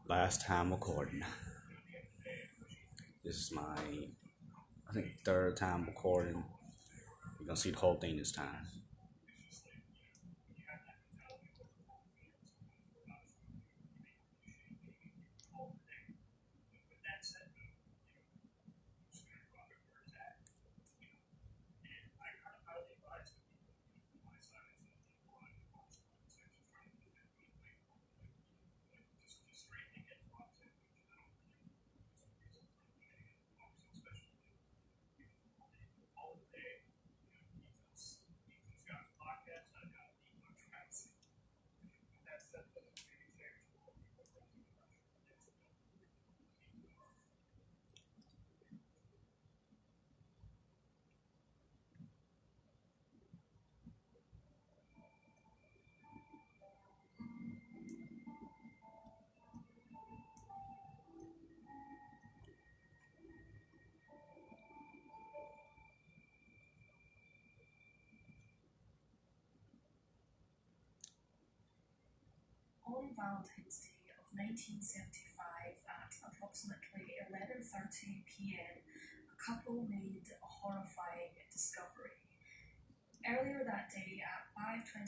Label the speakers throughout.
Speaker 1: Last time recording. This is my, I think, third time recording. You're gonna see the whole thing this time.
Speaker 2: On Valentine's Day of 1975 at approximately 11:30 p.m., a couple made a horrifying discovery. Earlier that day at 5:25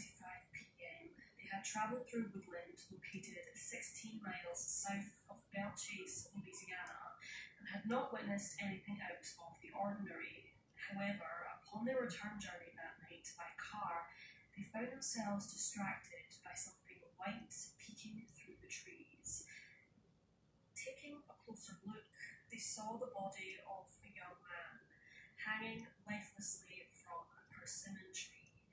Speaker 2: p.m., they had travelled through woodland located 16 miles south of Belchase, Louisiana, and had not witnessed anything out of the ordinary. However, upon their return journey that night by car, they found themselves distracted by something white peeking through the trees. Taking a closer look, they saw the body of a young man hanging lifelessly from a persimmon tree.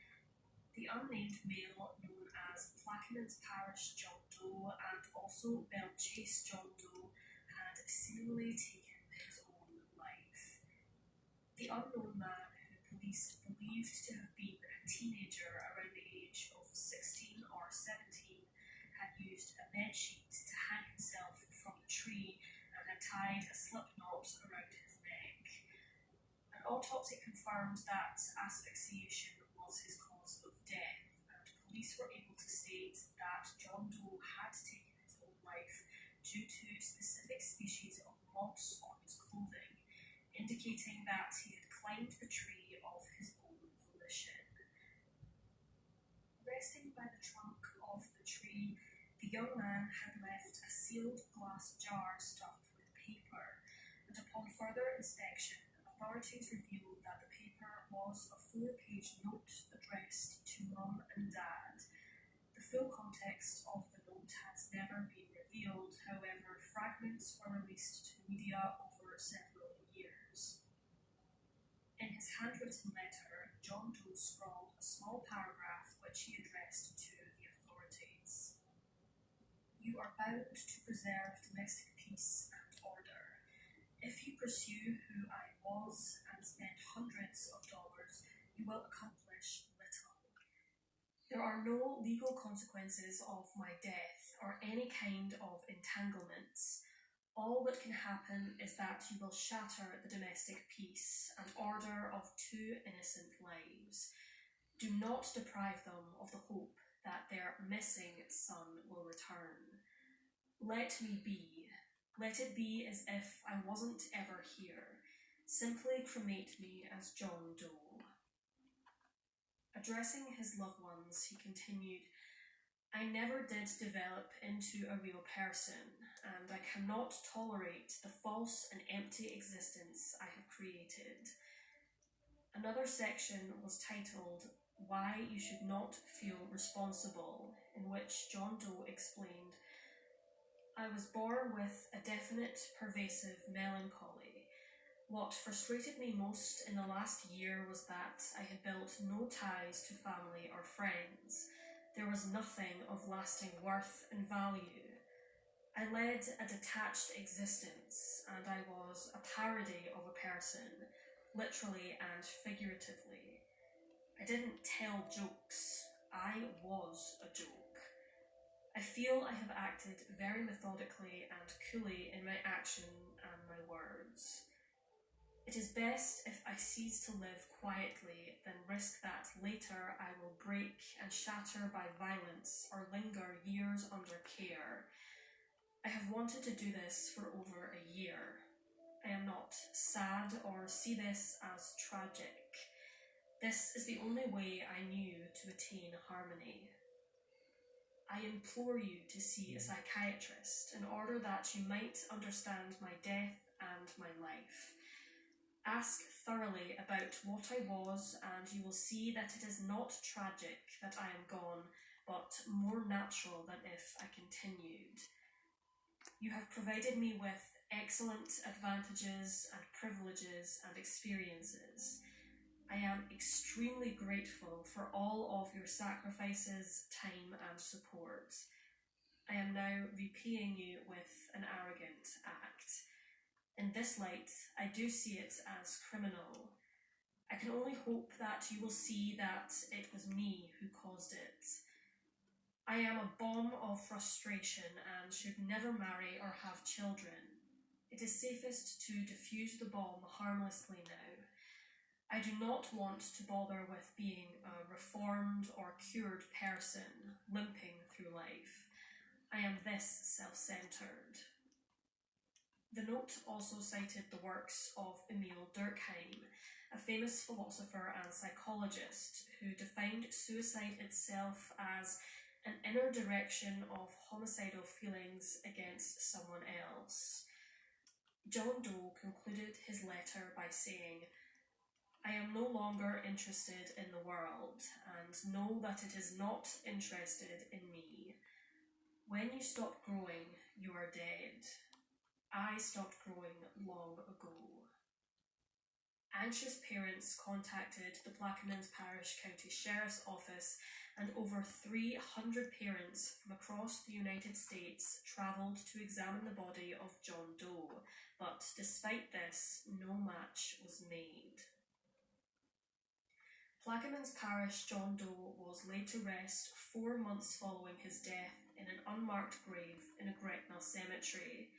Speaker 2: The unnamed male, known as Plaquemines Parish John Doe and also Belchase John Doe, had seemingly taken his own life. The unknown man, who police believed to have been a teenager around the age of 16 or 17, had used a bedsheet to hang himself from the tree and had tied a slip knot around his neck. An autopsy confirmed that asphyxiation was his cause of death, and police were able to state that John Doe had taken his own life due to specific species of moths on his clothing, indicating that he had climbed the tree of his own volition. Resting by the trunk of the tree, the young man had left a sealed glass jar stuffed with paper, and upon further inspection, authorities revealed that the paper was a 4-page note addressed to Mum and Dad. The full context of the note has never been revealed, however, fragments were released to media over several years. In his handwritten letter, John Doe scrawled a small paragraph which he addressed to the authorities. You are bound to preserve domestic peace and order. If you pursue who I was and spend hundreds of dollars, you will accomplish little. There are no legal consequences of my death or any kind of entanglements. All that can happen is that you will shatter the domestic peace and order of 2 innocent lives. Do not deprive them of the hope that their missing son will return. Let me be. Let it be as if I wasn't ever here. Simply cremate me as John Doe. Addressing his loved ones, he continued, I never did develop into a real person, and I cannot tolerate the false and empty existence I have created. Another section was titled, Why You Should Not Feel Responsible, in which John Doe explained, I was born with a definite, pervasive melancholy. What frustrated me most in the last year was that I had built no ties to family or friends. There was nothing of lasting worth and value. I led a detached existence, and I was a parody of a person, literally and figuratively. I didn't tell jokes. I was a joke. I feel I have acted very methodically and coolly in my action and my words. It is best if I cease to live quietly than risk that later I will break and shatter by violence or linger years under care. I have wanted to do this for over a year. I am not sad or see this as tragic. This is the only way I knew to attain harmony. I implore you to see a psychiatrist in order that you might understand my death and my life. Ask thoroughly about what I was, and you will see that it is not tragic that I am gone, but more natural than if I continued. You have provided me with excellent advantages and privileges and experiences. I am extremely grateful for all of your sacrifices, time and support. I am now repaying you with an arrogant act. In this light, I do see it as criminal. I can only hope that you will see that it was me who caused it. I am a bomb of frustration and should never marry or have children. It is safest to defuse the bomb harmlessly now. I do not want to bother with being a reformed or cured person limping through life. I am this self-centered. The note also cited the works of Emil Durkheim, a famous philosopher and psychologist who defined suicide itself as an inner direction of homicidal feelings against someone else. John Doe concluded his letter by saying, I am no longer interested in the world, and know that it is not interested in me. When you stop growing, you are dead. I stopped growing long ago. Anxious parents contacted the Plaquemines Parish County Sheriff's Office, and over 300 parents from across the United States travelled to examine the body of John Doe, but despite this, no match was made. Plaquemines Parish John Doe was laid to rest 4 months following his death in an unmarked grave in a Gretna cemetery.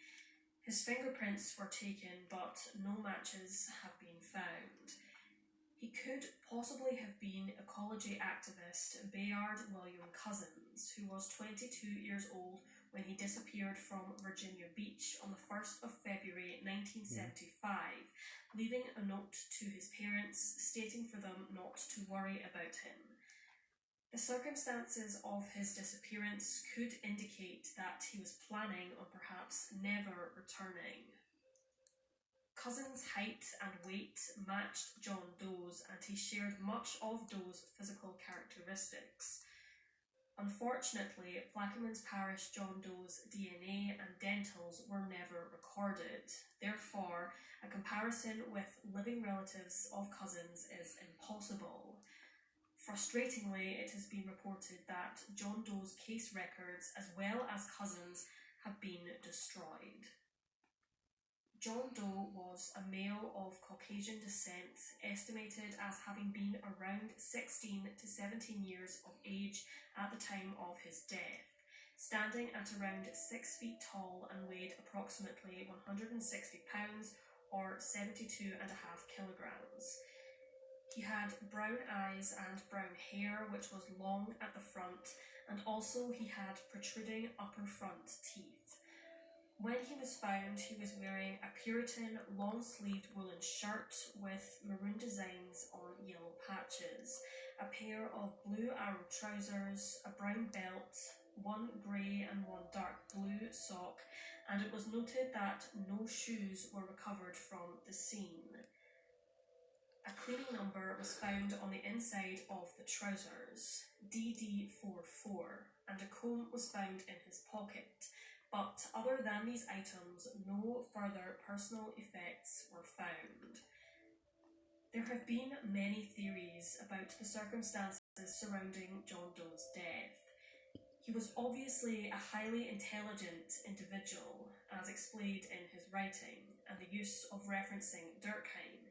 Speaker 2: His fingerprints were taken, but no matches have been found. He could possibly have been ecology activist Bayard William Cousins, who was 22 years old when he disappeared from Virginia Beach on the 1st of February 1975, leaving a note to his parents stating for them not to worry about him. The circumstances of his disappearance could indicate that he was planning on perhaps never returning. Cousins' height and weight matched John Doe's, and he shared much of Doe's physical characteristics. Unfortunately, Plaquemines Parish John Doe's DNA and dentals were never recorded. Therefore, a comparison with living relatives of Cousins is impossible. Frustratingly, it has been reported that John Doe's case records, as well as Cousins, have been destroyed. John Doe was a male of Caucasian descent, estimated as having been around 16 to 17 years of age at the time of his death, standing at around 6 feet tall and weighed approximately 160 pounds or 72.5 kilograms. He had brown eyes and brown hair, which was long at the front, and also he had protruding upper front teeth. When he was found, he was wearing a Puritan long-sleeved woolen shirt with maroon designs on yellow patches, a pair of blue arrow trousers, a brown belt, one grey and one dark blue sock, and it was noted that no shoes were recovered from the scene. A cleaning number was found on the inside of the trousers, DD44, and a comb was found in his pocket. But other than these items, no further personal effects were found. There have been many theories about the circumstances surrounding John Doe's death. He was obviously a highly intelligent individual, as explained in his writing, and the use of referencing Durkheim.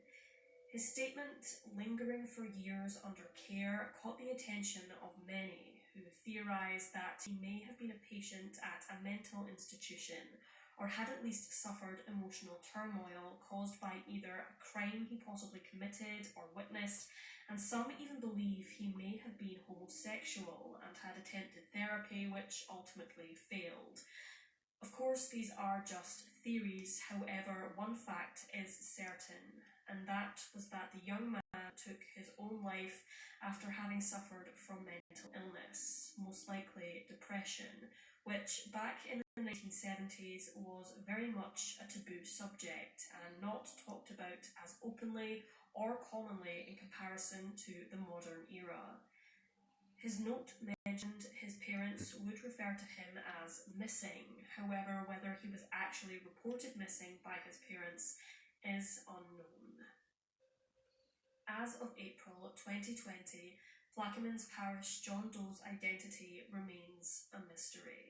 Speaker 2: His statement, lingering for years under care, caught the attention of many, who theorised that he may have been a patient at a mental institution, or had at least suffered emotional turmoil caused by either a crime he possibly committed or witnessed, and some even believe he may have been homosexual and had attempted therapy which ultimately failed. Of course, these are just theories. However, one fact is certain, and that was that the young man took his own life after having suffered from mental illness, most likely depression, which back in the 1970s was very much a taboo subject and not talked about as openly or commonly in comparison to the modern era. His note mentioned his parents would refer to him as missing. However, whether he was actually reported missing by his parents is unknown. As of April 2020, Plaquemines Parish John Doe's identity remains a mystery.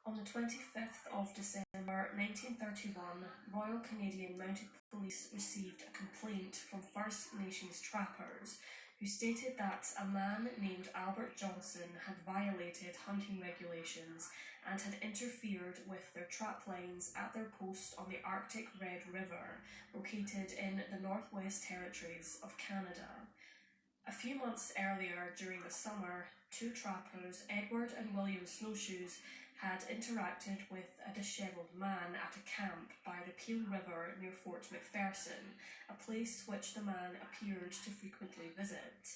Speaker 2: On the 25th of December 1931, Royal Canadian Mounted Police received a complaint from First Nations trappers who stated that a man named Albert Johnson had violated hunting regulations and had interfered with their trap lines at their post on the Arctic Red River, located in the Northwest Territories of Canada. A few months earlier, during the summer, two trappers, Edward and William Snowshoes, had interacted with a dishevelled man at a camp by the Peel River near Fort McPherson, a place which the man appeared to frequently visit.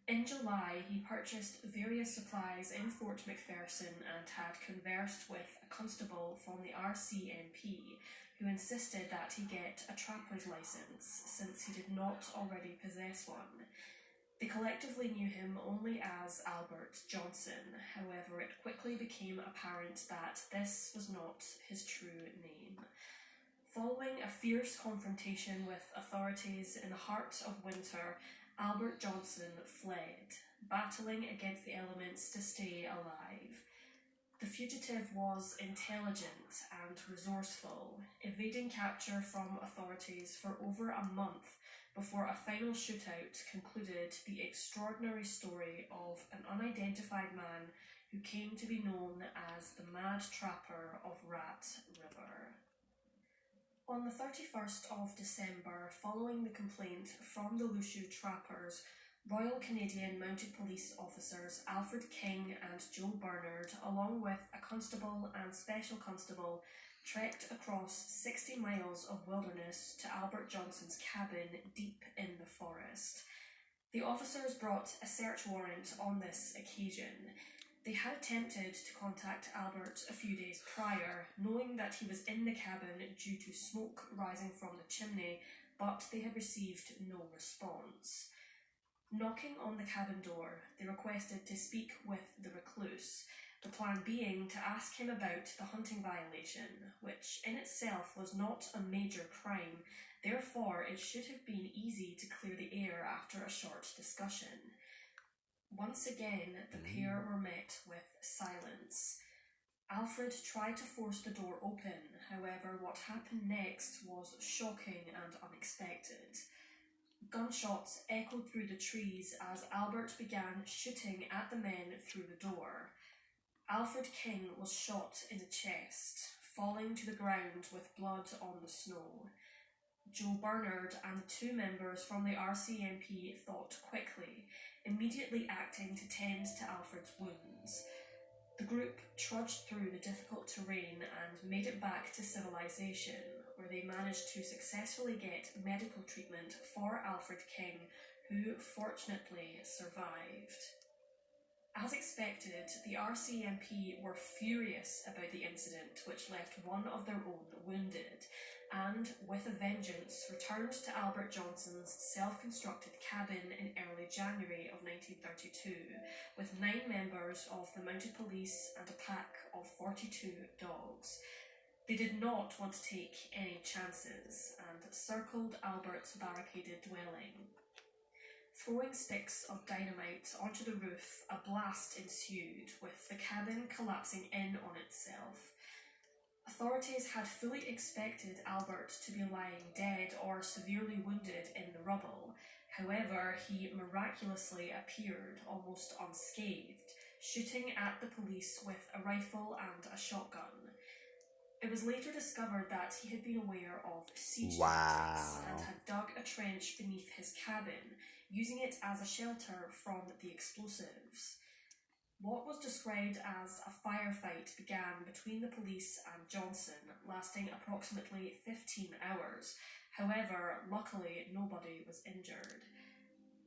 Speaker 2: In July, he purchased various supplies in Fort McPherson and had conversed with a constable from the RCMP, who insisted that he get a trapper's licence, since he did not already possess one. They collectively knew him only as Albert Johnson. However, it quickly became apparent that this was not his true name. Following a fierce confrontation with authorities in the heart of winter, Albert Johnson fled, battling against the elements to stay alive. The fugitive was intelligent and resourceful, evading capture from authorities for over a month before a final shootout concluded the extraordinary story of an unidentified man who came to be known as the Mad Trapper of Rat River. On the 31st of December, following the complaint from the Lushu trappers, Royal Canadian Mounted Police officers Alfred King and Joe Bernard, along with a constable and special constable, trekked across 60 miles of wilderness to Albert Johnson's cabin deep in the forest. The officers brought a search warrant on this occasion. They had attempted to contact Albert a few days prior, knowing that he was in the cabin due to smoke rising from the chimney, but they had received no response. Knocking on the cabin door, they requested to speak with the recluse, the plan being to ask him about the hunting violation, which in itself was not a major crime, therefore it should have been easy to clear the air after a short discussion. Once again, the pair were met with silence. Alfred tried to force the door open, however, what happened next was shocking and unexpected. Gunshots echoed through the trees as Albert began shooting at the men through the door. Alfred King was shot in the chest, falling to the ground with blood on the snow. Joe Bernard and the two members from the RCMP thought quickly, immediately acting to tend to Alfred's wounds. The group trudged through the difficult terrain and made it back to civilization, where they managed to successfully get medical treatment for Alfred King, who fortunately survived. As expected, the RCMP were furious about the incident, which left one of their own wounded, and, with a vengeance, returned to Albert Johnson's self-constructed cabin in early January of 1932, with 9 members of the mounted police and a pack of 42 dogs. They did not want to take any chances, and circled Albert's barricaded dwelling. Throwing sticks of dynamite onto the roof, a blast ensued, with the cabin collapsing in on itself. Authorities had fully expected Albert to be lying dead or severely wounded in the rubble. However, he miraculously appeared almost unscathed, shooting at the police with a rifle and a shotgun. It was later discovered that he had been aware of siege tactics and had dug a trench beneath his cabin, using it as a shelter from the explosives. What was described as a firefight began between the police and Johnson, lasting approximately 15 hours. However, luckily nobody was injured.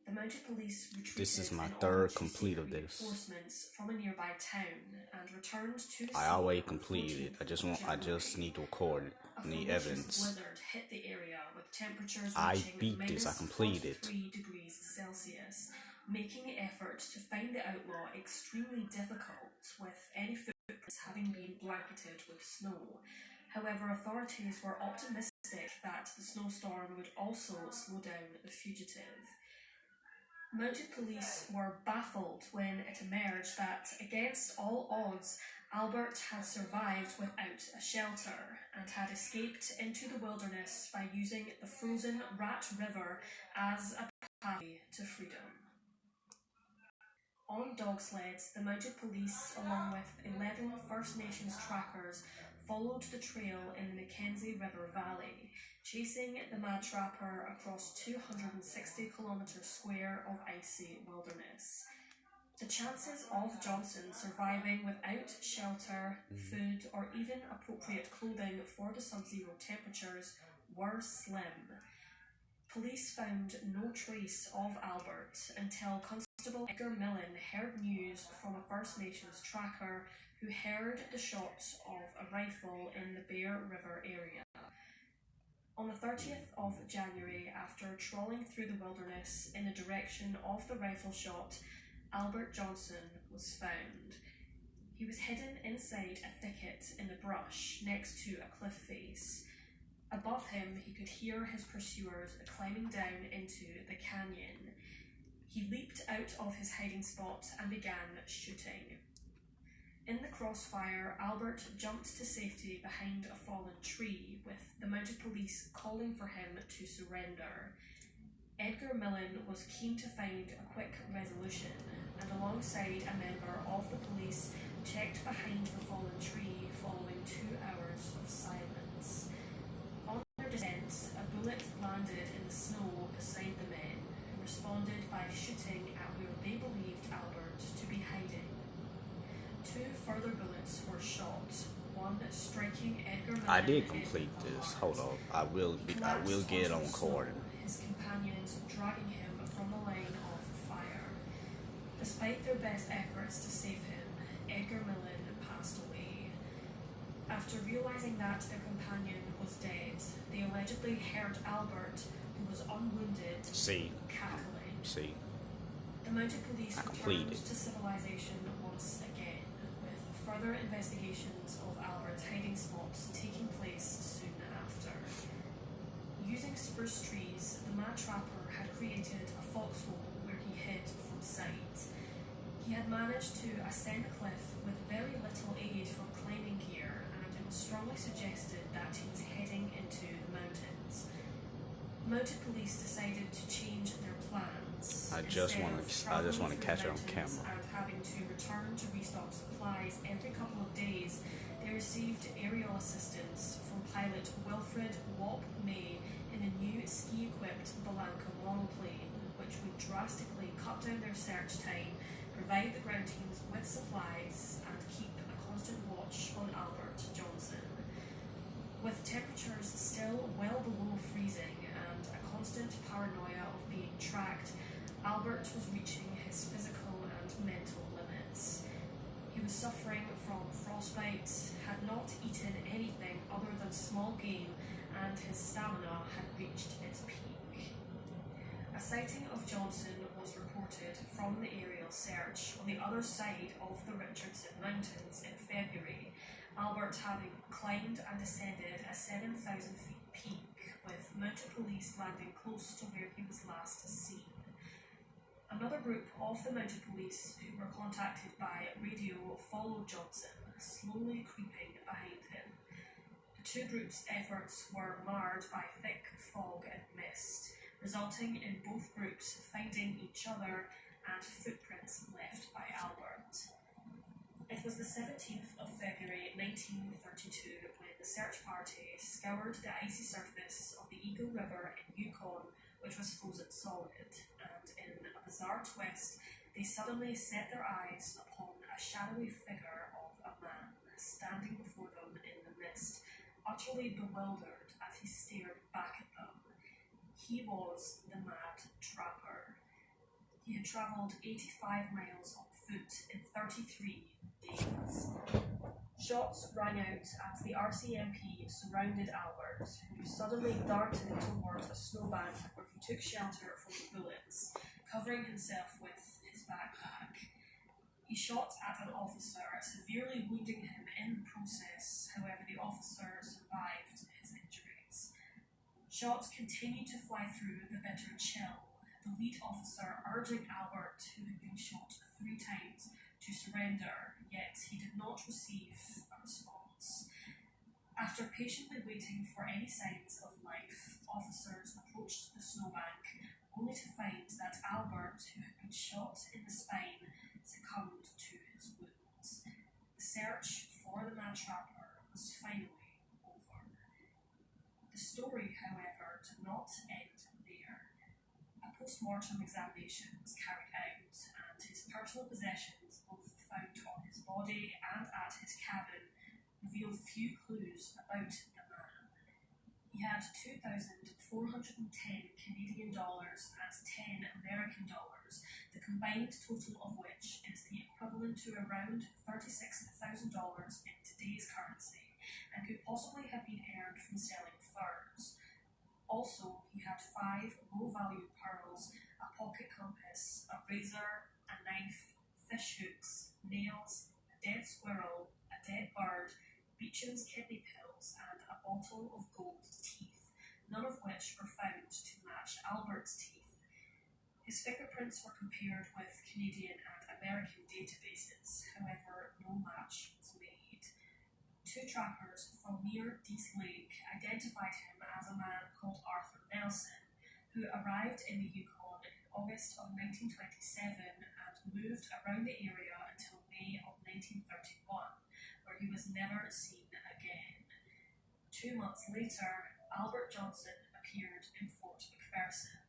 Speaker 2: The mounted police retreated.
Speaker 1: This is my third complete of this.
Speaker 2: Reinforcements from a nearby town and returned to the
Speaker 1: I already completed it. I just need to record it. I need evidence.
Speaker 2: Blizzard hit the area with temperatures
Speaker 1: I
Speaker 2: reaching
Speaker 1: beat this. I completed.
Speaker 2: 43 degrees Celsius, making the effort to find the outlaw extremely difficult, with any footprints having been blanketed with snow. However, authorities were optimistic that the snowstorm would also slow down the fugitive. Mounted police were baffled when it emerged that, against all odds, Albert had survived without a shelter and had escaped into the wilderness by using the frozen Rat River as a pathway to freedom. On dog sleds, the mounted police, along with 11 First Nations trackers, followed the trail in the Mackenzie River Valley, chasing the mad trapper across 260 kilometres square of icy wilderness. The chances of Johnson surviving without shelter, food, or even appropriate clothing for the sub-zero temperatures were slim. Police found no trace of Albert until Constable Edgar Millen heard news from a First Nations tracker who heard the shots of a rifle in the Bear River area. On the 30th of January, after trawling through the wilderness in the direction of the rifle shot, Albert Johnson was found. He was hidden inside a thicket in the brush next to a cliff face. Above him, he could hear his pursuers climbing down into the canyon. He leaped out of his hiding spot and began shooting. In the crossfire, Albert jumped to safety behind a fallen tree, with the mounted police calling for him to surrender. Edgar Millen was keen to find a quick resolution, and alongside a member of the police, checked behind the fallen tree following 2 hours of silence. On their descent, a bullet landed in the snow beside the men, who responded by shooting at where they believed Albert to be hiding. 2 further bullets were shot, one striking Edgar Millen.
Speaker 1: I did complete this. Hold on. I will get it on recording.
Speaker 2: His companions dragging him from the line of fire. Despite their best efforts to save him, Edgar Millen passed away. After realizing that their companion was dead, they allegedly heard Albert, who was unwounded, cackling. The mounted police returned to civilization once again, with further investigations of Albert's hiding spots taking place soon after. Using spruce trees, the mad trapper had created a foxhole where he hid from sight. He had managed to ascend the cliff with very little aid from climbing gear, and it was strongly suggested that he was heading into the mountains. Mounted police decided to change their plans.
Speaker 1: I just want to catch it on camera.
Speaker 2: And having to return to restock supplies every couple of days, they received aerial assistance from pilot Wilfred Wop May in a new ski-equipped Balanca monoplane, which would drastically cut down their search time, provide the ground teams with supplies, and keep a constant watch on Albert Johnson. With temperatures still well below freezing and a constant paranoia of being tracked, Albert was reaching his physical and mental limits. He was suffering from frostbite, had not eaten anything other than small game, and his stamina had reached its peak. A sighting of Johnson was reported from the aerial search on the other side of the Richardson Mountains in February, Albert having climbed and descended a 7,000 feet peak, with mounted police landing close to where he was last seen. Another group of the mounted police who were contacted by radio followed Johnson, slowly creeping behind him. The two groups' efforts were marred by thick fog and mist, resulting in both groups finding each other and footprints left by Albert. It was the 17th of February 1932 when the search party scoured the icy surface of the Eagle River in Yukon, which was frozen solid, and in a bizarre twist, they suddenly set their eyes upon a shadowy figure of a man standing before them in the mist, utterly bewildered as he stared back at them. He was the Mad Trapper. He had travelled 85 miles on foot in 33 days. Shots rang out as the RCMP surrounded Albert, who suddenly darted towards a snowbank where he took shelter from the bullets, covering himself with his backpack. He shot at an officer, severely wounding him in the process. However, the officer survived his injuries. Shots continued to fly through the bitter chill, the lead officer urging Albert, who had been shot 3 times, to surrender, yet he did not receive a response. After patiently waiting for any signs of life, officers approached the snowbank, only to find that Albert, who had been shot in the spine, succumbed to his wounds. The search for the Mad Trapper was finally over. The story, however, did not end there. A post-mortem examination was carried out, and his personal possessions, both found on his body and at his cabin, revealed few clues about the man. He had $2,410 Canadian dollars and $10 American dollars, the combined total of which is the equivalent to around $36,000 in today's currency, and could possibly have been earned from selling furs. Also, he had 5 low-value pearls, a pocket compass, a razor, a knife, fish hooks, nails, a dead squirrel, a dead bird, Beecham's kidney pills, and a bottle of gold teeth, none of which were found to match Albert's teeth. His fingerprints were compared with Canadian and American databases, however, no match was made. 2 trackers from near Dease Lake identified him as a man called Arthur Nelson, who arrived in the Yukon in August of 1927 and moved around the area until May of 1931, where he was never seen again. 2 months later, Albert Johnson appeared in Fort McPherson.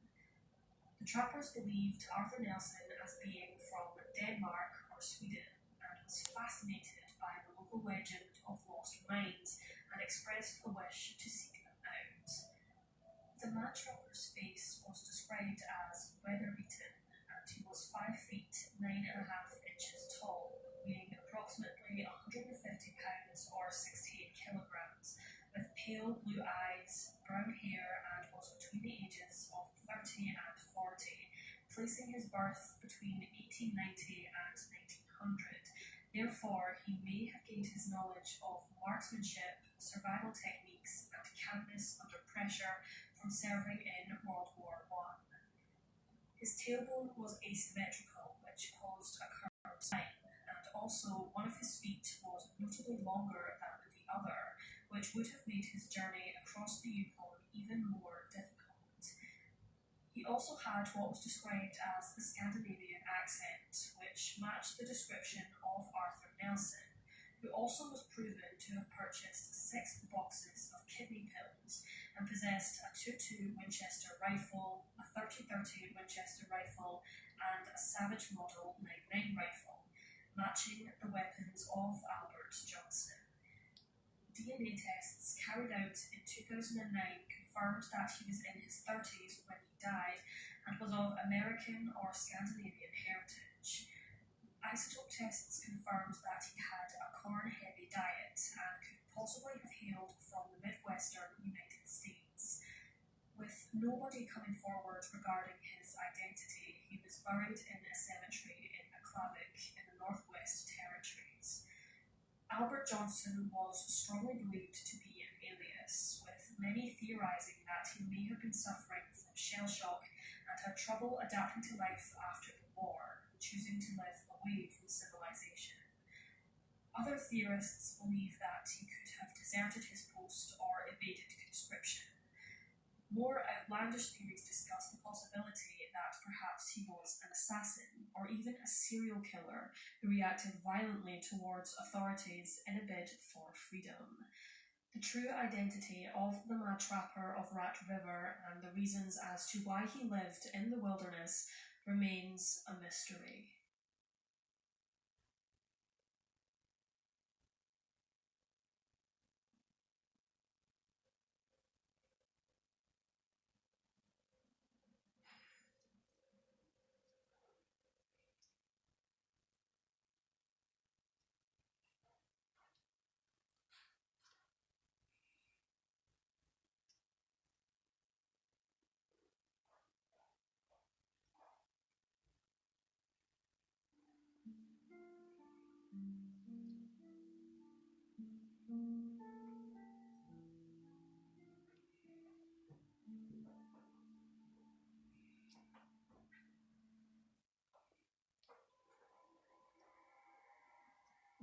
Speaker 2: The trappers believed Arthur Nelson as being from Denmark or Sweden and was fascinated by the local legend of lost mines and expressed a wish to seek them out. The Mad Trapper's face was described as weather-beaten, and he was 5 feet 9.5 inches tall, weighing approximately 150 pounds or 68 kilograms, with pale blue eyes, brown hair, and was between the ages of 30 and 40, placing his birth between 1890 and 1900. Therefore, he may have gained his knowledge of marksmanship, survival techniques, and calmness under pressure from serving in World War I. His tailbone was asymmetrical, which caused a curved spine, and also one of his feet was notably longer than the other, which would have made his journey across the Yukon even more difficult. He also had what was described as the Scandinavian accent, which matched the description of Arthur Nelson, who also was proven to have purchased 6 boxes of kidney pills and possessed a .22 Winchester rifle, a .30-30 Winchester rifle, and a Savage Model 99 rifle, matching the weapons of Albert Johnson. DNA tests carried out in 2009 confirmed that he was in his 30s when he died and was of American or Scandinavian heritage. Isotope tests confirmed that he had a corn-heavy diet and could possibly have hailed from the Midwestern United States. With nobody coming forward regarding his identity, he was buried in a cemetery in Aklavik in the Northwest Territories. Albert Johnson was strongly believed to be an alias, with many theorising that he may have been suffering from shell shock and had trouble adapting to life after the war, choosing to live away from civilization. Other theorists believe that he could have deserted his post or evaded conscription. More outlandish theories discuss the possibility that perhaps he was an assassin or even a serial killer who reacted violently towards authorities in a bid for freedom. The true identity of the mad trapper of Rat River and the reasons as to why he lived in the wilderness remains a mystery.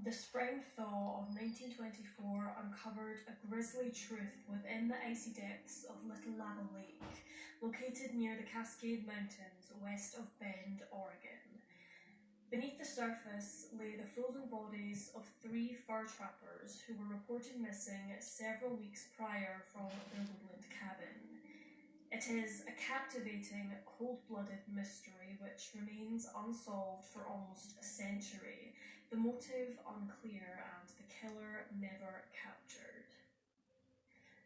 Speaker 2: The spring thaw of 1924 uncovered a grisly truth within the icy depths of Little Lava Lake, located near the Cascade Mountains west of Bend, Oregon. Beneath the surface lay the frozen bodies of 3 fur trappers who were reported missing several weeks prior from their woodland cabin. It is a captivating, cold-blooded mystery which remains unsolved for almost a century, the motive unclear and the killer never captured.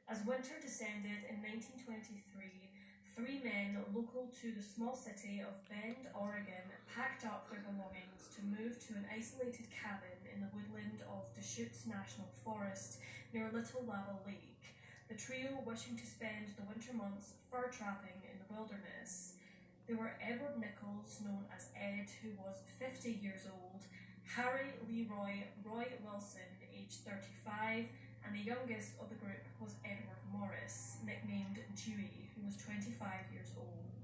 Speaker 2: As winter descended in 1923, 3 men local to the small city of Bend, Oregon, packed up their belongings to move to an isolated cabin in the woodland of Deschutes National Forest near Little Lava Lake, the trio wishing to spend the winter months fur trapping in the wilderness. They were Edward Nichols, known as Ed, who was 50 years old, Harry Leroy Roy Wilson, aged 35, and the youngest of the group was Edward Morris, nicknamed Dewey, who was 25 years old.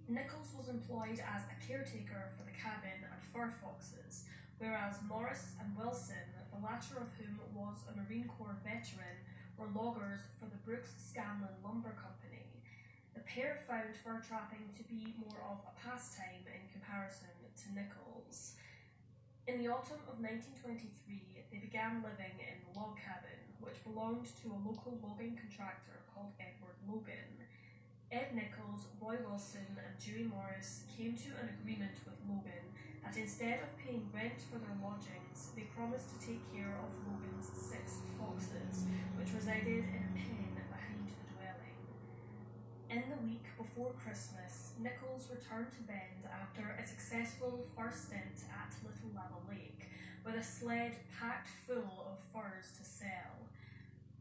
Speaker 2: Nichols was employed as a caretaker for the cabin and fur foxes, whereas Morris and Wilson, the latter of whom was a Marine Corps veteran, were loggers for the Brooks Scanlon Lumber Company. The pair found fur trapping to be more of a pastime in comparison to Nichols. In the autumn of 1923, they began living in the log cabin, which belonged to a local logging contractor called Edward Logan. Ed Nichols, Roy Wilson, and Dewey Morris came to an agreement with Logan that instead of paying rent for their lodgings, they promised to take care of Logan's 6 foxes, which resided in a pen behind the dwelling. In the week before Christmas, Nichols returned to Bend after a successful first stint at Little Lava Lake, with a sled packed full of furs to sell.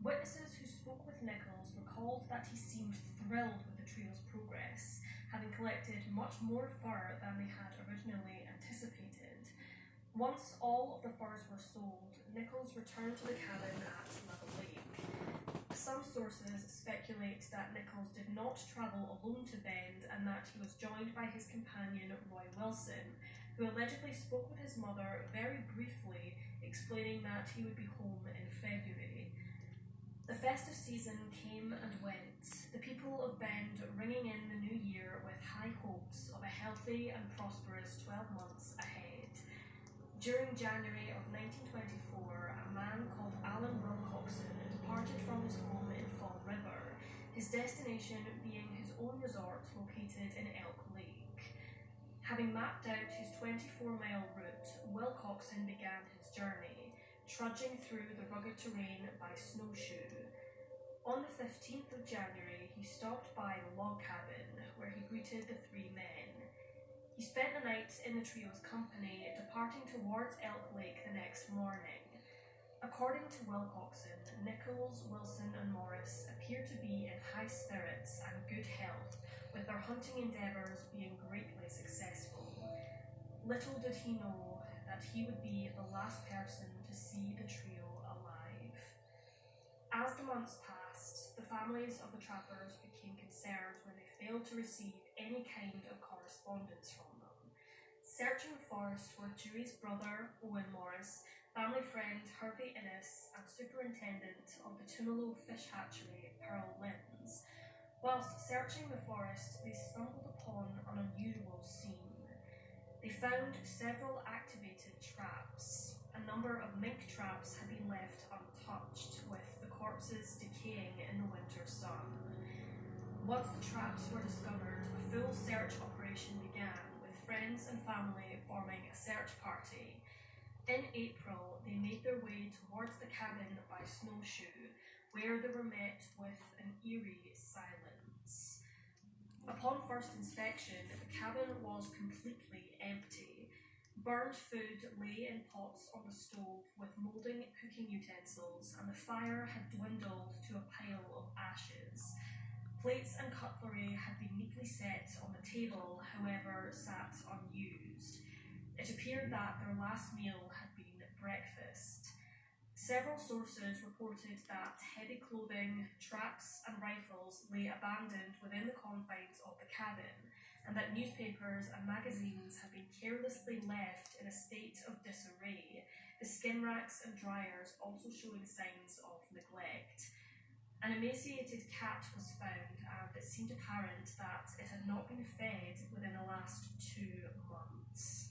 Speaker 2: Witnesses who spoke with Nichols recalled that he seemed thrilled with the trio's progress, having collected much more fur than they had originally anticipated. Once all of the furs were sold, Nichols returned to the cabin at Lava Lake. Some sources speculate that Nichols did not travel alone to Bend and that he was joined by his companion Roy Wilson, who allegedly spoke with his mother very briefly, explaining that he would be home in February. The festive season came and went, the people of Bend ringing in the new year with high hopes of a healthy and prosperous 12 months ahead. During January of 1924, a man called Alan Wilcoxon departed from his home in Fall River, his destination being his own resort located in Elk Lake. Having mapped out his 24-mile route, Wilcoxon began his journey, trudging through the rugged terrain by snowshoe. On the 15th of January, he stopped by the log cabin, where he greeted the three men. He spent the night in the trio's company, departing towards Elk Lake the next morning. According to Wilcoxon, Nichols, Wilson and Morris appeared to be in high spirits and good health, with their hunting endeavours being greatly successful. Little did he know that he would be the last person to see the trio alive. As the months passed, the families of the trappers became concerned when they failed to receive any kind of correspondence from them. Searching the forest were Dewey's brother, Owen Morris, family friend Hervey Innes, and superintendent of the Tumalo fish hatchery, Pearl Lynns. Whilst searching the forest, they stumbled upon an unusual scene. They found several activated traps. A number of mink traps had been left untouched, with the corpses decaying in the winter sun. Once the traps were discovered, a full search operation began, with friends and family forming a search party. In April, they made their way towards the cabin by snowshoe, where they were met with an eerie silence. Upon first inspection, the cabin was completely empty. Burned food lay in pots on the stove with moulding cooking utensils, and the fire had dwindled to a pile of ashes. Plates and cutlery had been neatly set on the table, however, sat unused. It appeared that their last meal had been breakfast. Several sources reported that heavy clothing, traps and rifles lay abandoned within the confines of the cabin, and that newspapers and magazines had been carelessly left in a state of disarray, the skin racks and dryers also showing signs of neglect. An emaciated cat was found, and it seemed apparent that it had not been fed within the last 2 months.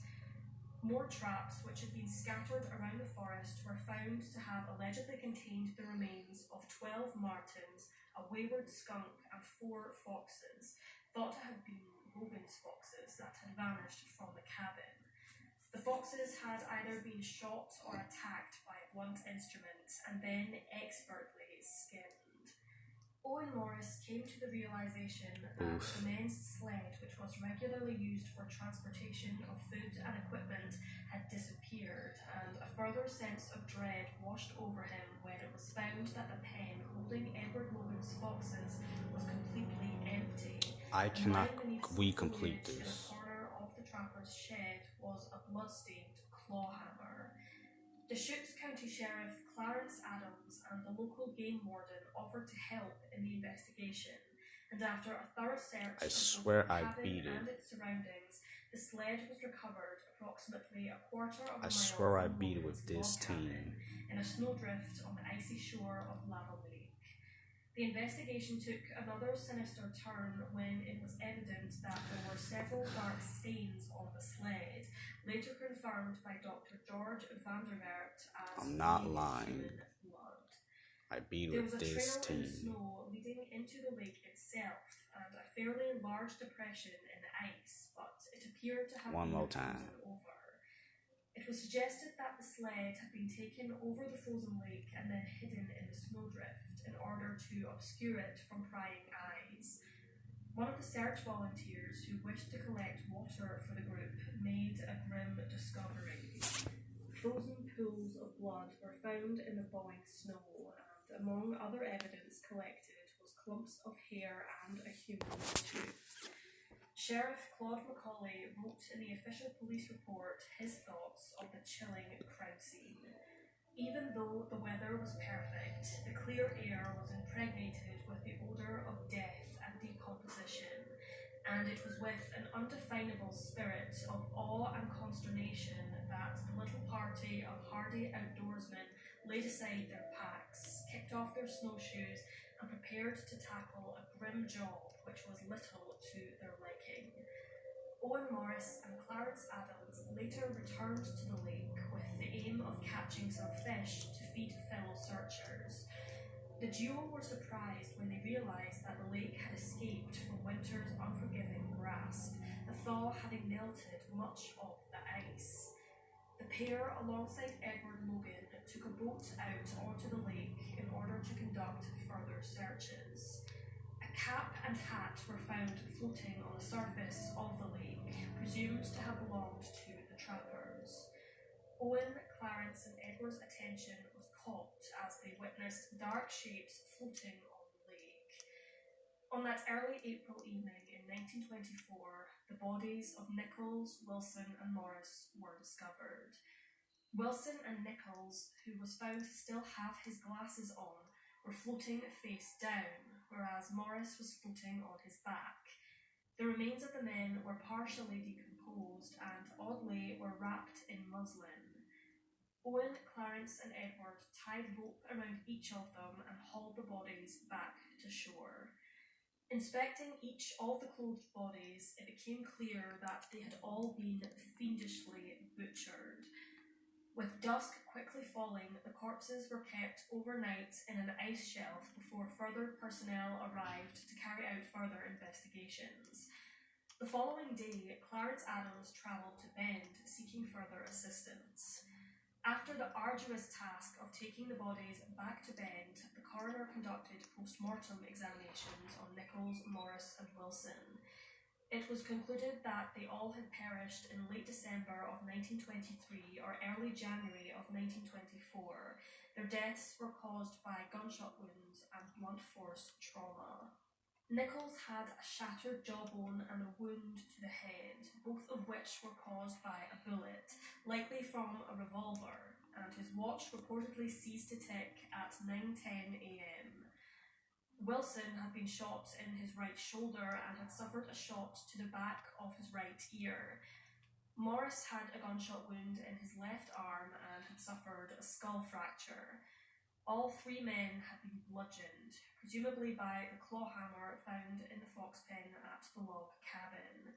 Speaker 2: More traps, which had been scattered around the forest, were found to have allegedly contained the remains of 12 martens, a wayward skunk, and 4 foxes, thought to have been Logan's foxes that had vanished from the cabin. The foxes had either been shot or attacked by a blunt instrument and then expertly skinned. Owen Morris came to the realization that the men's sled, which was regularly used for transportation of food and equipment, had disappeared, and a further sense of dread washed over him when it was found that the pen holding Edward Logan's foxes was completely empty.
Speaker 1: I cannot
Speaker 2: recomplete
Speaker 1: this.
Speaker 2: In a corner of the trapper's shed was a blood-stained claw hammer. Deschutes County Sheriff Clarence Adams and the local game warden offered to help in the investigation, and after a thorough search
Speaker 1: I
Speaker 2: of
Speaker 1: swear
Speaker 2: both the
Speaker 1: I
Speaker 2: cabin
Speaker 1: beat it.
Speaker 2: and its surroundings, the sled was recovered approximately a quarter of a
Speaker 1: I
Speaker 2: mile
Speaker 1: swear I
Speaker 2: from
Speaker 1: beat it with
Speaker 2: Logan's
Speaker 1: this
Speaker 2: log cabin
Speaker 1: team.
Speaker 2: in a snowdrift on the icy shore of Lava Lake. The investigation took another sinister turn when it was evident that there were several dark stains on the sled, later confirmed by Dr. George Vanderwert as
Speaker 1: I'm not
Speaker 2: being
Speaker 1: lying.
Speaker 2: human blood.
Speaker 1: I beat
Speaker 2: There
Speaker 1: with
Speaker 2: was a
Speaker 1: this
Speaker 2: trail in the
Speaker 1: team.
Speaker 2: snow leading into the lake itself, and a fairly large depression in the ice, but it appeared to have
Speaker 1: One
Speaker 2: been
Speaker 1: more time.
Speaker 2: frozen over. It was suggested that the sled had been taken over the frozen lake and then hidden in the snowdrift in order to obscure it from prying eyes. One of the search volunteers who wished to collect water for the group made a grim discovery. Frozen pools of blood were found in the thawing snow, and among other evidence collected was clumps of hair and a human tooth. Sheriff Claude Macaulay wrote in the official police report his thoughts of the chilling crime scene. Even though the weather was perfect, the clear air was impregnated with the odour of death and decomposition, and it was with an undefinable spirit of awe and consternation that the little party of hardy outdoorsmen laid aside their packs, kicked off their snowshoes, and prepared to tackle a grim job which was little to their liking. Owen Morris and Clarence Adams later returned to the lake with the aim of catching some fish to feed fellow searchers. The duo were surprised when they realised that the lake had escaped from winter's unforgiving grasp, the thaw having melted much of the ice. The pair, alongside Edward Logan, took a boat out onto the lake in order to conduct further searches. A cap and hat were found floating on the surface of the lake, presumed to have belonged to the trappers. Owen, Clarence and Edward's attention was caught as they witnessed dark shapes floating on the lake. On that early April evening in 1924, the bodies of Nichols, Wilson and Morris were discovered. Wilson and Nichols, who was found to still have his glasses on, were floating face down, whereas Morris was floating on his back. The remains of the men were partially decomposed and, oddly, were wrapped in muslin. Owen, Clarence and Edward tied rope around each of them and hauled the bodies back to shore. Inspecting each of the clothed bodies, it became clear that they had all been fiendishly butchered. With dusk quickly falling, the corpses were kept overnight in an ice shelf before further personnel arrived to carry out further investigations. The following day, Clarence Adams travelled to Bend seeking further assistance. After the arduous task of taking the bodies back to Bend, the coroner conducted post-mortem examinations on Nichols, Morris and Wilson. It was concluded that they all had perished in late December of 1923 or early January of 1924. Their deaths were caused by gunshot wounds and blunt force trauma. Nichols had a shattered jawbone and a wound to the head, both of which were caused by a bullet, likely from a revolver, and his watch reportedly ceased to tick at 9:10 a.m. Wilson had been shot in his right shoulder and had suffered a shot to the back of his right ear. Morris had a gunshot wound in his left arm and had suffered a skull fracture. All three men had been bludgeoned, presumably by the claw hammer found in the fox pen at the log cabin.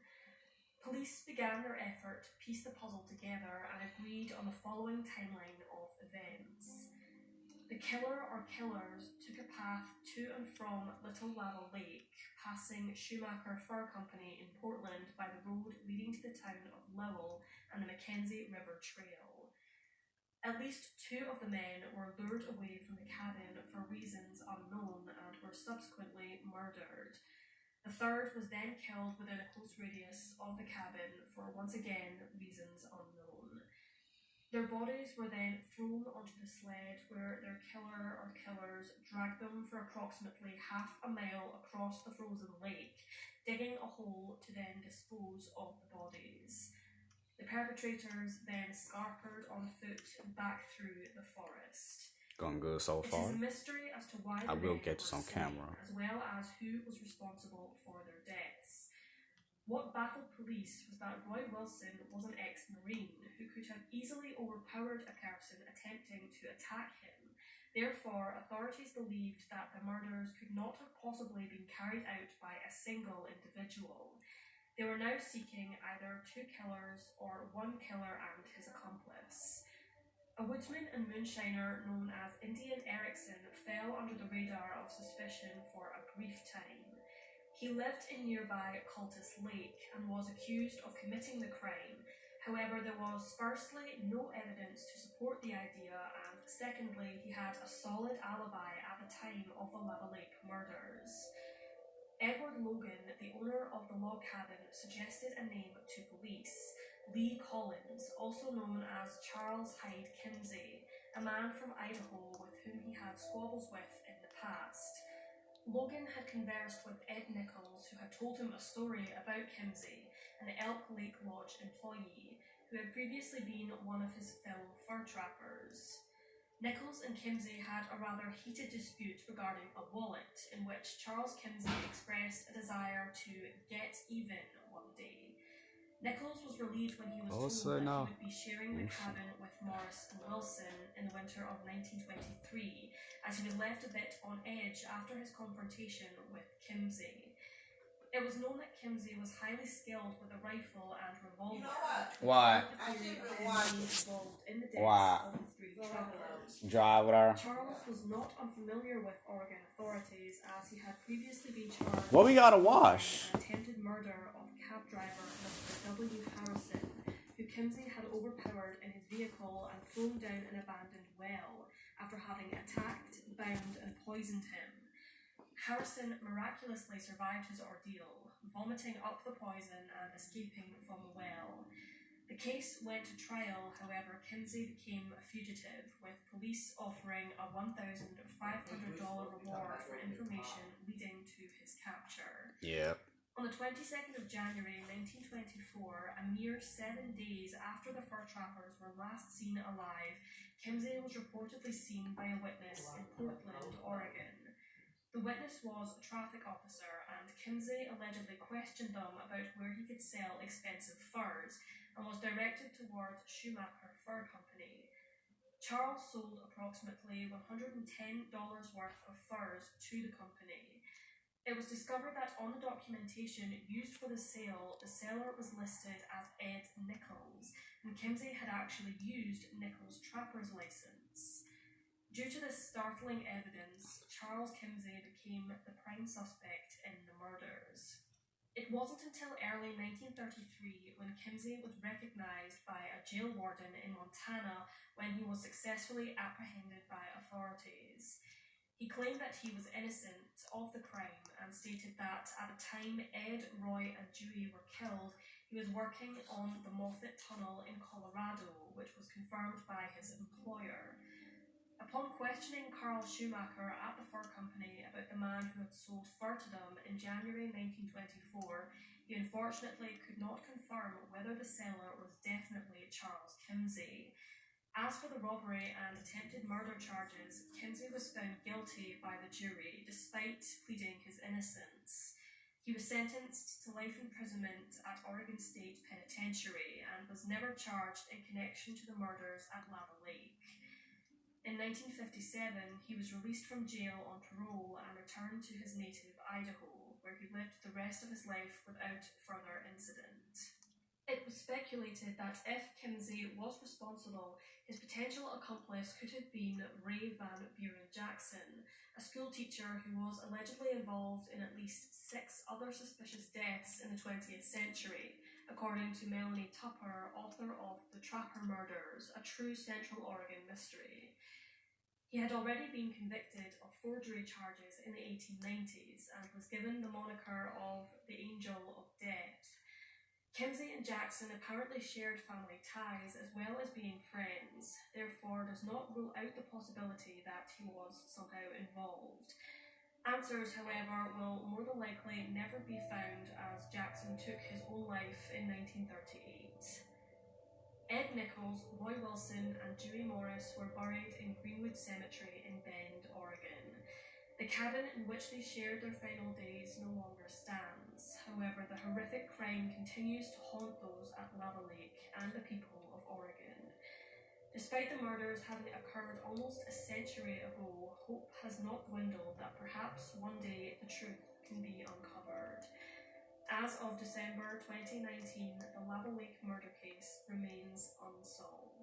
Speaker 2: Police began their effort to piece the puzzle together and agreed on the following timeline of events. The killer or killers took a path to and from Little Lava Lake, passing Schumacher Fur Company in Portland by the road leading to the town of Lowell and the Mackenzie River Trail. At least two of the men were lured away from the cabin for reasons unknown and were subsequently murdered. The third was then killed within a close radius of the cabin for, once again, reasons unknown. Their bodies were then thrown onto the sled where their killer or killers dragged them for approximately half a mile across the frozen lake, digging a hole to then dispose of the bodies. The perpetrators then scarpered on foot back through the forest.
Speaker 1: Going good so far.
Speaker 2: It is a mystery as to why
Speaker 1: I
Speaker 2: the
Speaker 1: will
Speaker 2: men
Speaker 1: get this
Speaker 2: were
Speaker 1: on
Speaker 2: slain,
Speaker 1: camera.
Speaker 2: as well as who was responsible for their deaths. What baffled police was that Roy Wilson was an ex-Marine who could have easily overpowered a person attempting to attack him. Therefore, authorities believed that the murders could not have possibly been carried out by a single individual. They were now seeking either two killers or one killer and his accomplice. A woodsman and moonshiner known as Indian Erickson fell under the radar of suspicion for a brief time. He lived in nearby Cultus Lake and was accused of committing the crime. However, there was firstly no evidence to support the idea, and secondly, he had a solid alibi at the time of the Lava Lake murders. Edward Logan, the owner of the log cabin, suggested a name to police: Lee Collins, also known as Charles Hyde Kinsey, a man from Idaho with whom he had squabbles with in the past. Logan had conversed with Ed Nichols, who had told him a story about Kinsey, an Elk Lake Lodge employee, who had previously been one of his fellow fur trappers. Nichols and Kinsey had a rather heated dispute regarding a wallet, in which Charles Kinsey expressed a desire to get even one day. Nichols was relieved when he was told that he would be sharing the cabin with Morris and Wilson in the winter of 1923, as he was left a bit on edge after his confrontation with Kinsey. It was known that Kimsey was highly skilled with a rifle and revolver.
Speaker 3: You know what?
Speaker 1: Why?
Speaker 3: I should have been watching.
Speaker 2: Involved in the deaths
Speaker 1: Why?
Speaker 2: of the three travelers.
Speaker 1: Drive with her.
Speaker 2: Charles was not unfamiliar with Oregon authorities, as he had previously been charged
Speaker 1: What we gotta wash?
Speaker 2: with attempted murder of cab driver Mr. W. Harrison, who Kimsey had overpowered in his vehicle and thrown down an abandoned well after having attacked, bound and poisoned him. Harrison miraculously survived his ordeal, vomiting up the poison and escaping from the well. The case went to trial, however. Kimsey became a fugitive, with police offering a $1,500 reward for information leading to his capture.
Speaker 1: Yep.
Speaker 2: On the 22nd of January 1924, a mere 7 days after the fur trappers were last seen alive, Kimsey was reportedly seen by a witness in Portland, Oregon. The witness was a traffic officer, and Kimsey allegedly questioned them about where he could sell expensive furs, and was directed towards Schumacher Fur Company. Charles sold approximately $110 worth of furs to the company. It was discovered that on the documentation used for the sale, the seller was listed as Ed Nichols, and Kimsey had actually used Nichols' trapper's license. Due to this startling evidence, Charles Kimsey became the prime suspect in the murders. It wasn't until early 1933 when Kimsey was recognised by a jail warden in Montana when he was successfully apprehended by authorities. He claimed that he was innocent of the crime and stated that at the time Ed, Roy and Dewey were killed, he was working on the Moffat Tunnel in Colorado, which was confirmed by his employer. Upon questioning Carl Schumacher at the fur company about the man who had sold fur to them in January 1924, he unfortunately could not confirm whether the seller was definitely Charles Kimsey. As for the robbery and attempted murder charges, Kimsey was found guilty by the jury despite pleading his innocence. He was sentenced to life imprisonment at Oregon State Penitentiary and was never charged in connection to the murders at Lava Lake. In 1957, he was released from jail on parole and returned to his native Idaho, where he lived the rest of his life without further incident. It was speculated that if Kimsey was responsible, his potential accomplice could have been Ray Van Buren Jackson, a school teacher who was allegedly involved in at least 6 other suspicious deaths in the 20th century, according to Melanie Tupper, author of The Trapper Murders, a true Central Oregon mystery. He had already been convicted of forgery charges in the 1890s and was given the moniker of the Angel of Death. Kimsey and Jackson apparently shared family ties as well as being friends, therefore does not rule out the possibility that he was somehow involved. Answers, however, will more than likely never be found, as Jackson took his own life in 1938. Ed Nichols, Roy Wilson and Dewey Morris were buried in Greenwood Cemetery in Bend, Oregon. The cabin in which they shared their final days no longer stands. However, the horrific crime continues to haunt those at Lava Lake and the people of Oregon. Despite the murders having occurred almost a century ago, hope has not dwindled that perhaps one day the truth can be uncovered. As of December 2019, the Lava Lake murder case remains unsolved.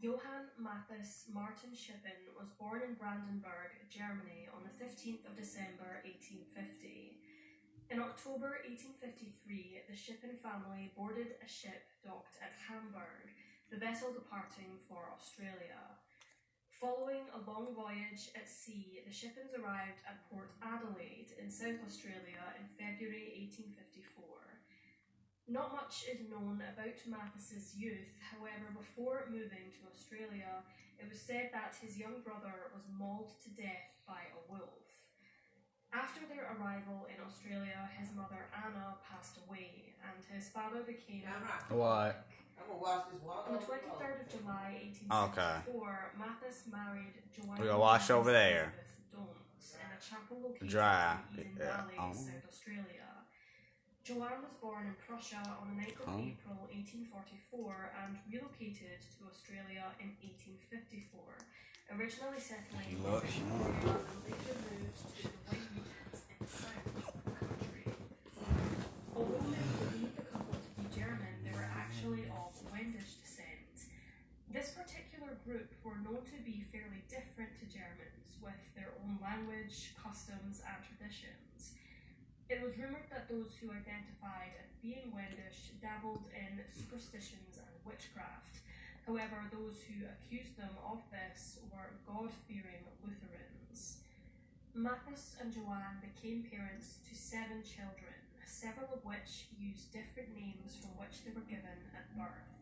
Speaker 2: Johann Matthias Martin Shippen was born in Brandenburg, Germany on the 15th of December 1850. In October 1853, the Shippen family boarded a ship docked at Hamburg, the vessel departing for Australia. Following a long voyage at sea, the Shippens arrived at Port Adelaide in South Australia in February 1854. Not much is known about Mathis's youth. However, before moving to Australia, it was said that his young brother was mauled to death by a wolf. After their arrival in Australia, his mother Anna passed away, and his father became
Speaker 1: What?
Speaker 2: On the 23rd of July,
Speaker 1: Okay.
Speaker 2: 1864, Mathis married Joanne
Speaker 1: We gonna wash over there.
Speaker 2: Elizabeth Dones in a chapel located
Speaker 1: Dry.
Speaker 2: in Eden
Speaker 1: Yeah.
Speaker 2: Valley, South Australia. Joanne was born in Prussia on the 9th of April 1844 and relocated to Australia in 1854, originally settling in Victoria and later moved to the White Regions in the south of the country. Although many believed the couple to be German, they were actually of Wendish descent. This particular group were known to be fairly different to Germans, with their own language, customs, and traditions. It was rumoured that those who identified as being Wendish dabbled in superstitions and witchcraft. However, those who accused them of this were God-fearing Lutherans. Mathis and Joanne became parents to 7 children, several of which used different names from which they were given at birth.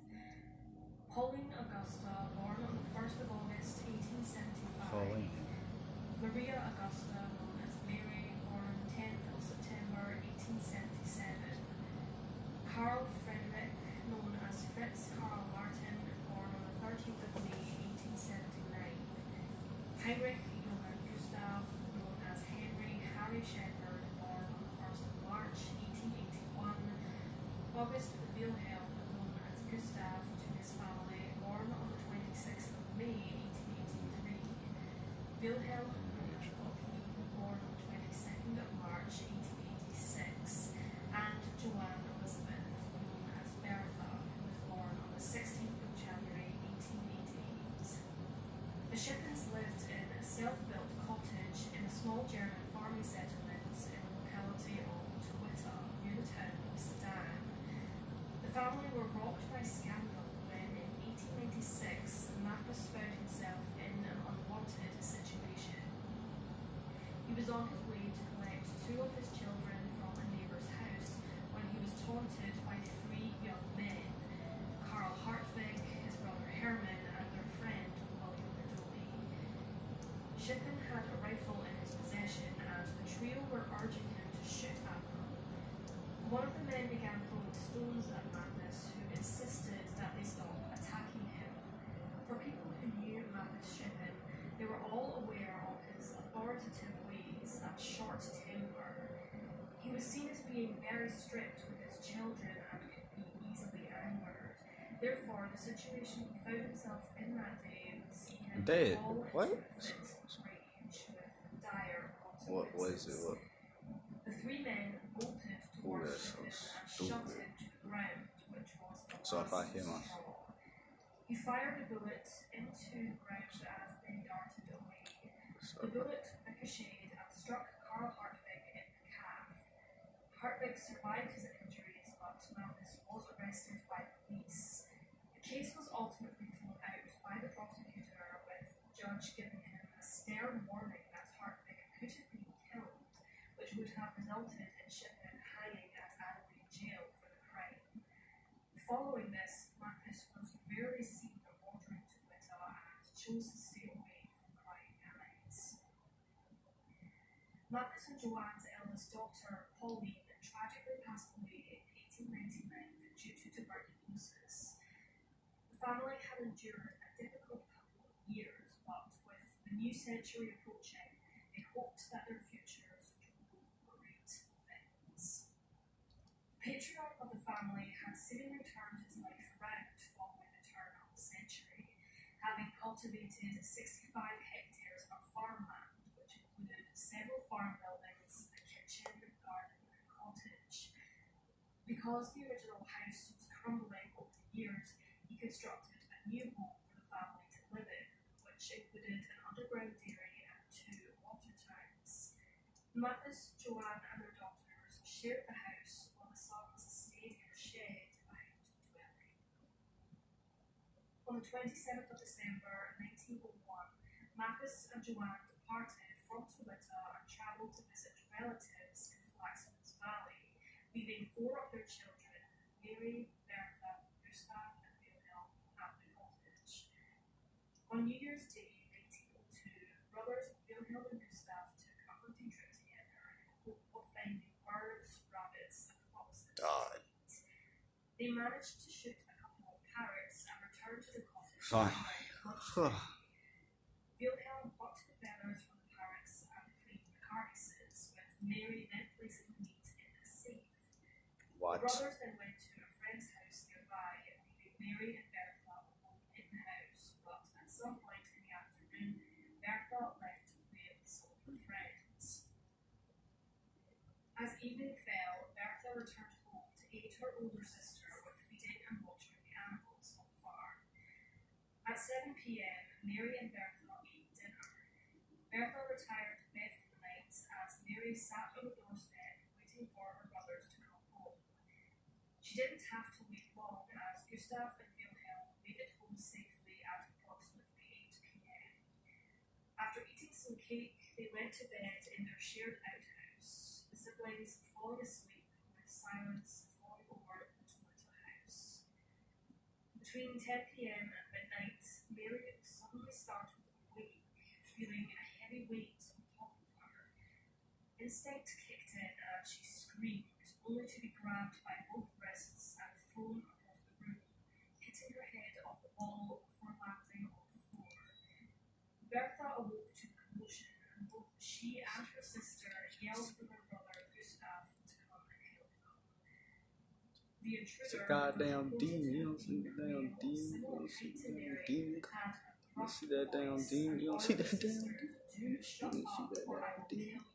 Speaker 2: Pauline Augusta, born on the 1st of August 1875. Maria Augusta, known as Mary, born on the 10th of September 1877. Carl Friedrich, known as Fritz Karl Martin, born on the 13th of May 1879. Heinrich Johann Gustav, known as Henry Harry Shepherd, born on the 1st of March 1881. August Wilhelm, known as Gustav to his family, born on the 26th of May 1883. Wilhelm born on the 22nd of March 1886, and Joanne Elizabeth, known as Bertha, who was born on the 16th of January 1888. The Shippens lived in a self-built cottage in a small German farming settlement in the locality of Twitta, near the town of Sedan. The family were rocked by scandal when, in 1896, Mathis found himself in an unwanted situation. He was on his way to collect 2 of his children from a neighbour's house when he was taunted by 3 young men, Karl Hartwig, his brother Herman, and their friend William Bedoli. Shippen had a rifle in his possession, and the trio were urging him to shoot at them. One of the men began throwing stones at Mathis, who insisted that they stop attacking him. For people who knew Mathis Shippen, they were all aware of his authoritative ways and short temper. He was seen as being very strict with his children and could be easily angered. Therefore, the situation he found himself in that day would see him fall into a fit of rage with dire consequences.
Speaker 1: What is it? What?
Speaker 2: The 3 men bolted towards Shippen and shoved him to the ground, which was the last straw. He fired a bullet into the ground as they darted away. The bullet ricocheted and struck Karl Hartwig in the calf. Hartwig survived his injuries, but Mathis was arrested by police. The case was ultimately thrown out by the prosecutor, with the judge giving him a stern warning that Hartwig could have been killed, which would have resulted in Shippen hanging at Adelaide jail for the crime. Following this, Mathis was rarely seen wandering to Twitta and chose to stay away from prying eyes. Mathis and Joanne's eldest daughter, Pauline, tragically passed away in 1899 due to tuberculosis. The family had endured a difficult couple of years, but with the new century approaching, they hoped that their futures would hold great things. The patriarch of the family had seemingly turned his life around following the turn of the century, having cultivated 65 hectares of farmland, which included several farm buildings, a kitchen, garden, and cottage. Because the original house was crumbling over the years, he constructed a new home for the family to live in, which included an underground dairy and 2 water tanks. Mathis, Joanne, and their daughters shared the house, while the sons stayed in a shed behind the dwelling. On the 27th of December 1901, Mathis and Joanne departed from Twitta and travelled to visit relatives in Flaxman's Valley, leaving 4 of their children, Mary, Bertha, Gustav, and Wilhelm at the cottage. On New Year's Day, 1902, brothers Wilhelm and Gustav took a hunting trip together in the hope of finding birds, rabbits, and foxes.
Speaker 1: God.
Speaker 2: They managed to shoot a couple of parrots and returned to the cottage.
Speaker 1: Finally.
Speaker 2: Wilhelm plucked the feathers from the parrots and cleaned the carcasses, with Mary then placing the meat in a safe.
Speaker 1: What?
Speaker 2: The brothers then went to a friend's house nearby, leaving Mary and Bertha alone in the house, but at some point in the afternoon, Bertha left to play with some of her friends. As evening fell, Bertha returned home to aid her older sister with feeding and watering the animals on the farm. At 7 p.m., Mary and Bertha ate dinner. Bertha retired to bed for the night as Mary sat on the doorstep waiting for her brothers to come home. She didn't have to wait long as Gustav and Wilhelm made it home safely at approximately 8 p.m. After eating some cake, they went to bed in their shared outhouse, the siblings falling asleep with silence falling over the tomato house. Between 10 p.m. and midnight, Mary suddenly started awake, feeling a heavy weight on top of her. Instinct kicked in and she screamed, only to be grabbed by both wrists and thrown across the room, hitting her head off the wall before landing on the floor. Bertha awoke to the commotion, and both she and her sister yelled for their brother Gustav to come and help them. The intruder,
Speaker 1: It's a goddamn demon. You don't see the damn demon. You don't see the damn demon. You see that damn demon. You don't see that damn demon. You see that damn demon.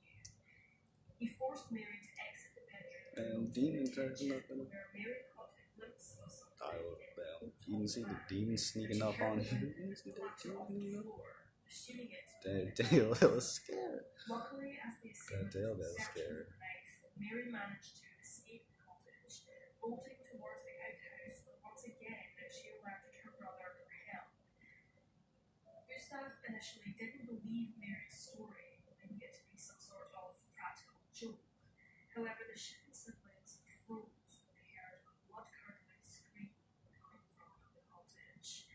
Speaker 2: He forced Mary to exit the bedroom.
Speaker 1: Damn demon turning up in the.
Speaker 2: Where Mary caught a glimpse of something.
Speaker 1: You can see the demon sneaking up on you. You see that demon?
Speaker 2: Assuming it.
Speaker 1: Damn, that was scary.
Speaker 2: Luckily, as they escaped
Speaker 1: That was
Speaker 2: the
Speaker 1: scary.
Speaker 2: knife, Mary managed to escape the cottage, bolting towards the outhouse, but once again she alerted her brother for help. Gustav initially didn't believe Mary's story, believing it to be some sort of practical joke. However, the Shippen siblings froze when they heard a blood-curdling scream coming from the cottage.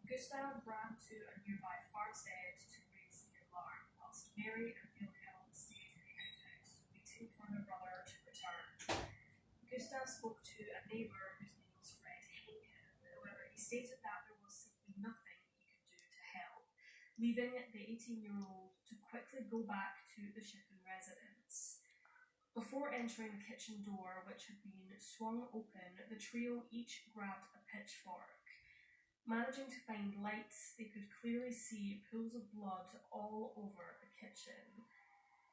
Speaker 2: Gustav ran to a nearby farmstead to raise the alarm, whilst Mary and Wilhelm stayed in the outhouse, waiting for their brother to return. Gustav spoke to a neighbour whose name was Fred Henken. However, he stated that there was simply nothing he could do to help, leaving the 18-year-old to quickly go back to the Shippen residence. Before entering the kitchen door, which had been swung open, the trio each grabbed a pitchfork. Managing to find light, they could clearly see pools of blood all over the kitchen.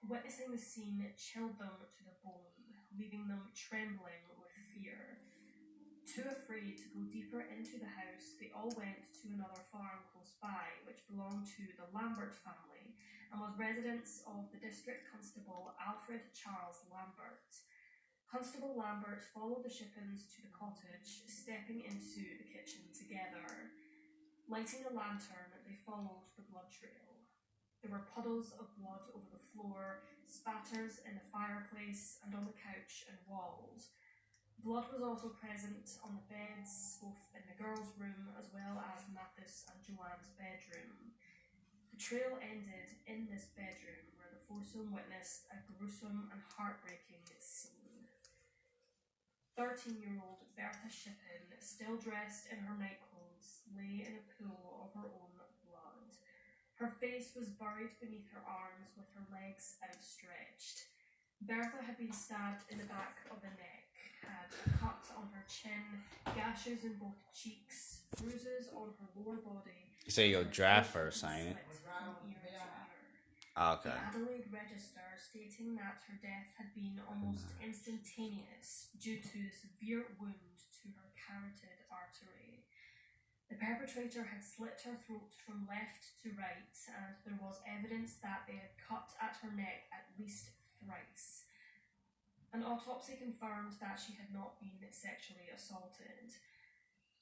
Speaker 2: Witnessing the scene chilled them to the bone, leaving them trembling with fear. Too afraid to go deeper into the house, they all went to another farm close by, which belonged to the Lambert family, and was residence of the District Constable Alfred Charles Lambert. Constable Lambert followed the Shippens to the cottage, stepping into the kitchen together. Lighting a lantern, they followed the blood trail. There were puddles of blood over the floor, spatters in the fireplace and on the couch and walls. Blood was also present on the beds, both in the girls' room as well as Mathis and Joanne's bedroom. The trail ended in this bedroom where the foursome witnessed a gruesome and heartbreaking scene. 13-year-old Bertha Shippen, still dressed in her nightclothes, lay in a pool of her own blood. Her face was buried beneath her arms with her legs outstretched. Bertha had been stabbed in the back of the neck, had a cut on her chin, gashes in both cheeks, bruises on her lower body.
Speaker 1: You say you'll draft first, ain't it? Okay.
Speaker 2: The Adelaide Register stating that her death had been almost instantaneous due to the severe wound to her carotid artery. The perpetrator had slit her throat from left to right, and there was evidence that they had cut at her neck at least thrice. An autopsy confirmed that she had not been sexually assaulted.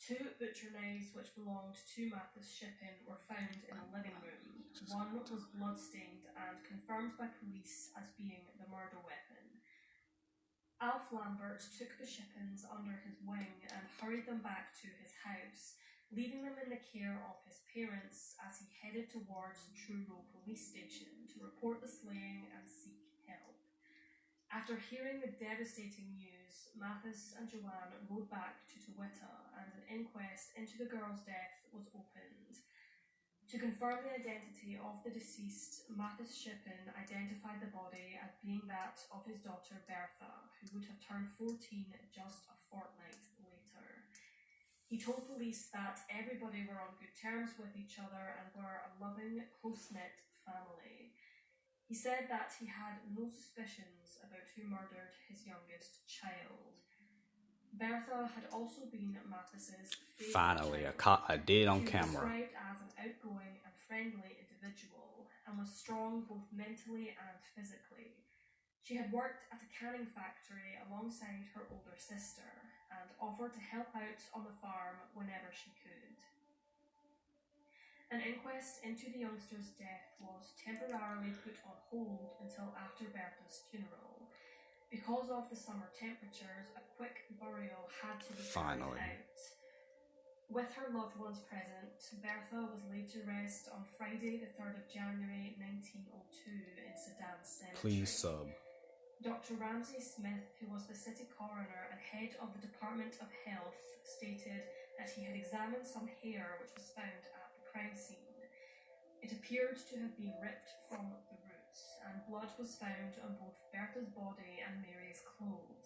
Speaker 2: 2 butcher knives which belonged to Mathis Shippen were found in the living room. One was blood-stained and confirmed by police as being the murder weapon. Alf Lambert took the Shippens under his wing and hurried them back to his house, leaving them in the care of his parents as he headed towards Truro police station to report the slaying and seek help. After hearing the devastating news, Mathis and Joanne rode back to Tewita and an inquest into the girl's death was opened. To confirm the identity of the deceased, Mathis Shippen identified the body as being that of his daughter Bertha, who would have turned 14 just a fortnight later. He told police that everybody were on good terms with each other and were a loving, close-knit family. He said that he had no suspicions about who murdered his youngest child. Bertha had also been Mathis's favourite
Speaker 3: Finally,
Speaker 2: child.
Speaker 3: I did on
Speaker 2: She was
Speaker 3: camera.
Speaker 2: described as an outgoing and friendly individual and was strong both mentally and physically. She had worked at a canning factory alongside her older sister and offered to help out on the farm whenever she could. An inquest into the youngster's death was temporarily put on hold until after Bertha's funeral. Because of the summer temperatures, a quick burial had to be carried out. With her loved ones present, Bertha was laid to rest on Friday the 3rd of January 1902 in Sedan Cemetery.
Speaker 3: Please sub.
Speaker 2: Dr. Ramsay Smith, who was the city coroner and head of the Department of Health, stated that he had examined some hair which was found at the crime scene. It appeared to have been ripped from the roots, and blood was found on both Bertha's body and Mary's clothes.